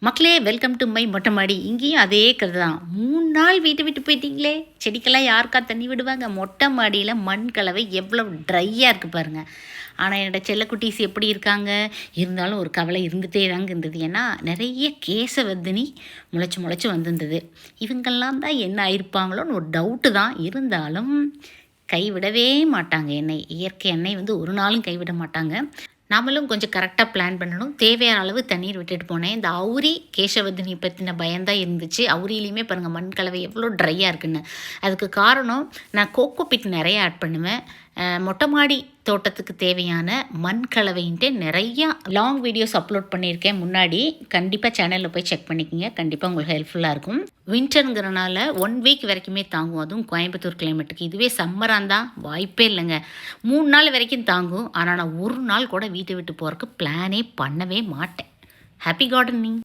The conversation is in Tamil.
மக்களே வெல்கம் டு மை மொட்டை மாடி. இங்கேயும் அதே கதை தான். 3 நாள் வீட்டை விட்டு போயிட்டீங்களே, செடிக்கெல்லாம் யாருக்கா தண்ணி விடுவாங்க? மொட்டை மாடியில் மண் கலவை எவ்வளோ ட்ரையாக இருக்குது பாருங்கள். ஆனால் என்னோடய செல்லக்குட்டீஸ் எப்படி இருக்காங்க? இருந்தாலும் ஒரு கவலை இருந்துகிட்டே தாங்க இருந்தது. ஏன்னா நிறைய கேசவர்தினி முளைச்சி வந்திருந்தது. இவங்கெல்லாம் தான் என்ன ஆயிருப்பாங்களோன்னு ஒரு டவுட்டு தான். இருந்தாலும் கைவிடவே மாட்டாங்க எண்ணெய். இயற்கை எண்ணெய் ஒரு ஒரு நாளும் கைவிட மாட்டாங்க. நாமளும் கொஞ்சம் கரெக்டாக பிளான் பண்ணணும். தேவையான அளவு தண்ணீர் விட்டுட்டு போனேன். இந்த அவுரி கேசவர்தினி பற்றின பயம்தான் இருந்துச்சு. அவுரிலையுமே பாருங்கள் மண் கலவை எவ்வளோ ட்ரையாக இருக்குன்னு. அதுக்கு காரணம் நான் கோகோ பிட் நிறைய ஆட் பண்ணுவேன். மொட்டை மாடி தோட்டத்துக்கு தேவையான மண் கலவைன்ட்டு நிறையா லாங் வீடியோஸ் அப்லோட் பண்ணியிருக்கேன் முன்னாடி. கண்டிப்பாக சேனலில் போய் செக் பண்ணிக்கோங்க. கண்டிப்பாக உங்களுக்கு ஹெல்ப்ஃபுல்லாக இருக்கும். வின்டருங்கிறனால 1 வீக் வரைக்குமே தாங்கும். அதுவும் கோயம்புத்தூர் கிளைமேட்டுக்கு. இதுவே சம்மராக இருந்தால் வாய்ப்பே இல்லைங்க. 3 நாள் வரைக்கும் தாங்கும். ஆனால் நான் ஒரு நாள் கூட வீட்டை விட்டு போகிறதுக்கு பிளானே பண்ணவே மாட்டேன். Happy gardening.